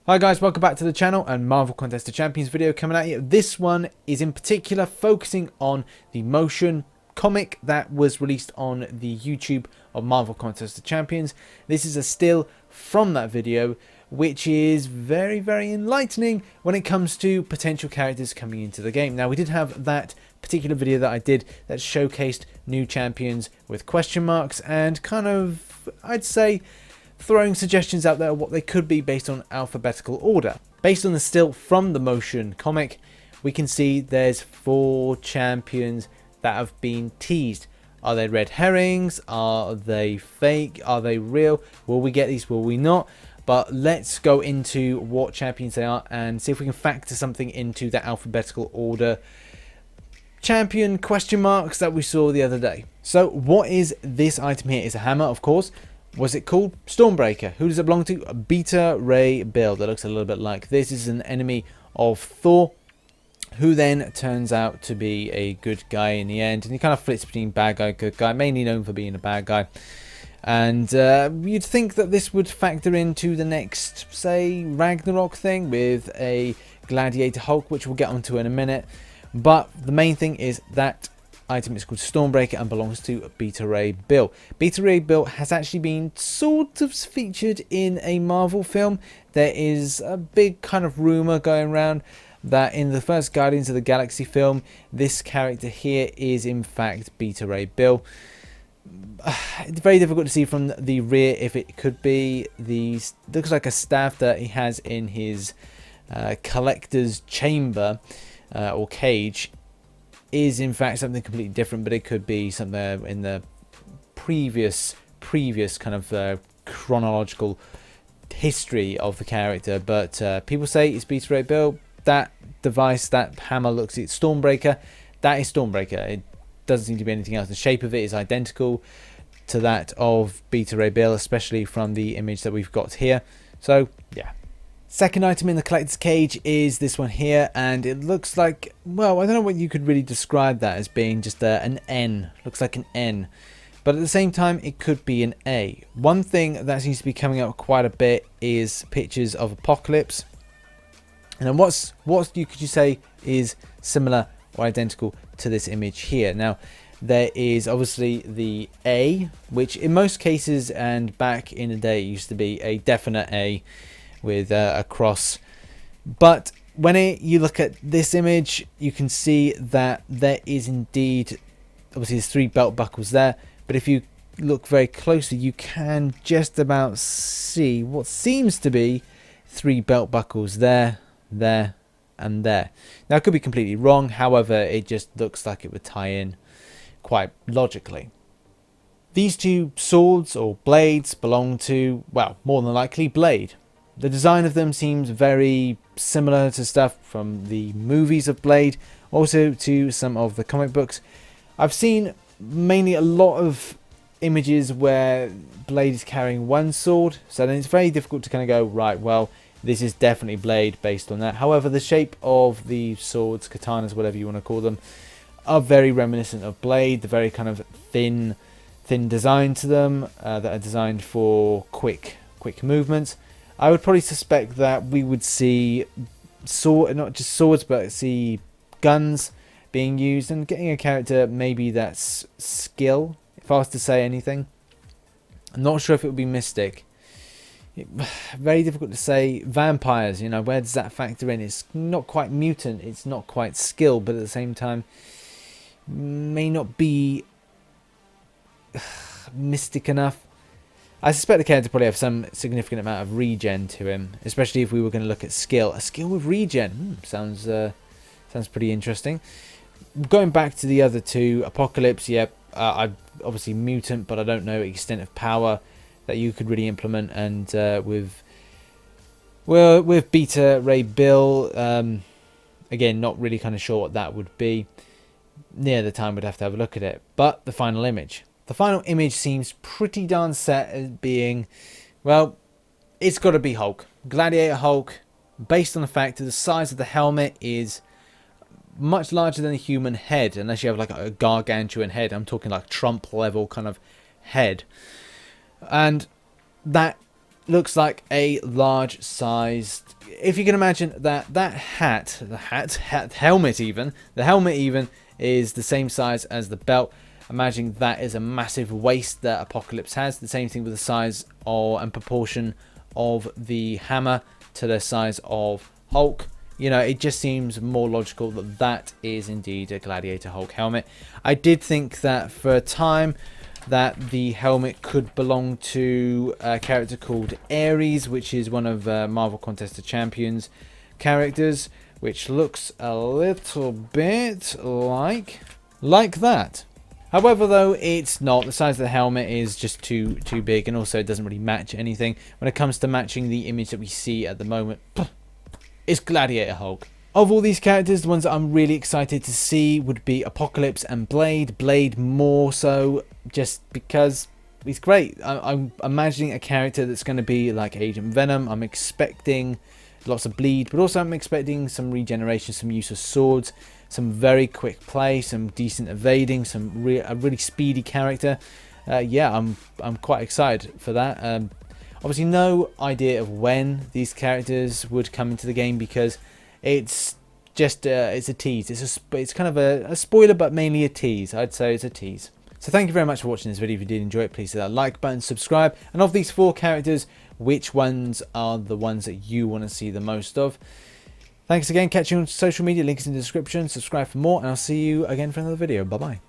Hi guys, welcome back to the channel and Marvel Contest of Champions video coming at you. This one is in particular focusing on the motion comic that was released on the YouTube of Marvel Contest of Champions. This is a still from that video, which is very enlightening when it comes to potential characters coming into the game. Now, we did have that particular video that I did that showcased new champions with question marks and kind of, I'd say, throwing suggestions out there of what they could be based on alphabetical order. Based on the still from the motion comic, we can see there's 4 champions that have been teased. Are they red herrings? Are they fake? Are they real? Will we get these? Will we not? But let's go into what champions they are and see if we can factor something into the alphabetical order champion question marks that we saw the other day. So what is this item here? It's a hammer, of course. Was it called? Stormbreaker. Who does it belong to? Beta Ray Bill. That looks a little bit like this. This is an enemy of Thor, who then turns out to be a good guy in the end. And he kind of flips between bad guy, good guy, mainly known for being a bad guy. And you'd think that this would factor into the next, say, Ragnarok thing with a Gladiator Hulk, which we'll get onto in a minute. But the main thing is that item is called Stormbreaker and belongs to Beta Ray Bill. Beta Ray Bill has actually been sort of featured in a Marvel film. There is a big kind of rumor going around that in the first Guardians of the Galaxy film, this character here is in fact Beta Ray Bill. It's very difficult to see from the rear if it could be. Looks like a staff that he has in his collector's chamber or cage is in fact something completely different, but it could be somewhere in the previous kind of chronological history of the character. But people say it's Beta Ray Bill. That device, that hammer, looks at Stormbreaker. That is Stormbreaker. It doesn't seem to be anything else. The shape of it is identical to that of Beta Ray Bill, especially from the image that we've got here. So yeah. Second item in the collector's cage is this one here, and it looks like, well, I don't know what you could really describe that as being, just an N. Looks like an N, but at the same time it could be an A. One thing that seems to be coming out quite a bit is pictures of Apocalypse. And then what could you say is similar or identical to this image here? Now, there is obviously the A, which in most cases and back in the day used to be a definite A with a cross, but when you look at this image, you can see that there is indeed, obviously there's 3 belt buckles there, but if you look very closely, you can just about see what seems to be 3 belt buckles there, there, and there. Now, it could be completely wrong, however, it just looks like it would tie in quite logically. These 2 swords or blades belong to, well, more than likely Blade. The design of them seems very similar to stuff from the movies of Blade, also to some of the comic books. I've seen mainly a lot of images where Blade is carrying one sword, so then it's very difficult to kind of go, right, well, this is definitely Blade based on that. However, the shape of the swords, katanas, whatever you want to call them, are very reminiscent of Blade. The very kind of thin design to them that are designed for quick movements. I would probably suspect that we would see not just swords, but see guns being used, and getting a character maybe that's skill, if I was to say anything. I'm not sure if it would be Mystic. Very difficult to say. Vampires, you know, where does that factor in? It's not quite mutant, it's not quite skill, but at the same time may not be mystic enough. I suspect the character probably have some significant amount of regen to him, especially if we were going to look at skill. A skill with regen sounds pretty interesting. Going back to the other 2, Apocalypse, yep, I'm obviously mutant, but I don't know extent of power that you could really implement. And with Beta Ray Bill, again, not really kind of sure what that would be. Near the time, we'd have to have a look at it. But the final image. The final image seems pretty darn set as being, well, it's got to be Hulk. Gladiator Hulk, based on the fact that the size of the helmet is much larger than a human head, unless you have like a gargantuan head. I'm talking like Trump level kind of head. And that looks like a large sized, if you can imagine that helmet even is the same size as the belt. Imagine that is a massive waist that Apocalypse has. The same thing with the size or and proportion of the hammer to the size of Hulk. You know, it just seems more logical that that is indeed a Gladiator Hulk helmet. I did think that for a time that the helmet could belong to a character called Ares, which is one of Marvel Contest of Champions characters, which looks a little bit like that. However, though, it's not. The size of the helmet is just too big, and also it doesn't really match anything. When it comes to matching the image that we see at the moment, it's Gladiator Hulk. Of all these characters, the ones that I'm really excited to see would be Apocalypse and Blade. Blade more so just because he's great. I'm imagining a character that's going to be like Agent Venom. I'm expecting lots of bleed, but also I'm expecting some regeneration, some use of swords, some very quick play, some decent evading, a really speedy character. Yeah, I'm quite excited for that. Obviously, no idea of when these characters would come into the game because it's just it's a tease. It's kind of a spoiler, but mainly a tease. I'd say it's a tease. So thank you very much for watching this video. If you did enjoy it, please hit that like button, subscribe. And of these 4 characters, which ones are the ones that you want to see the most of? Thanks again. Catch you on social media. Links in the description. Subscribe for more, and I'll see you again for another video. Bye bye.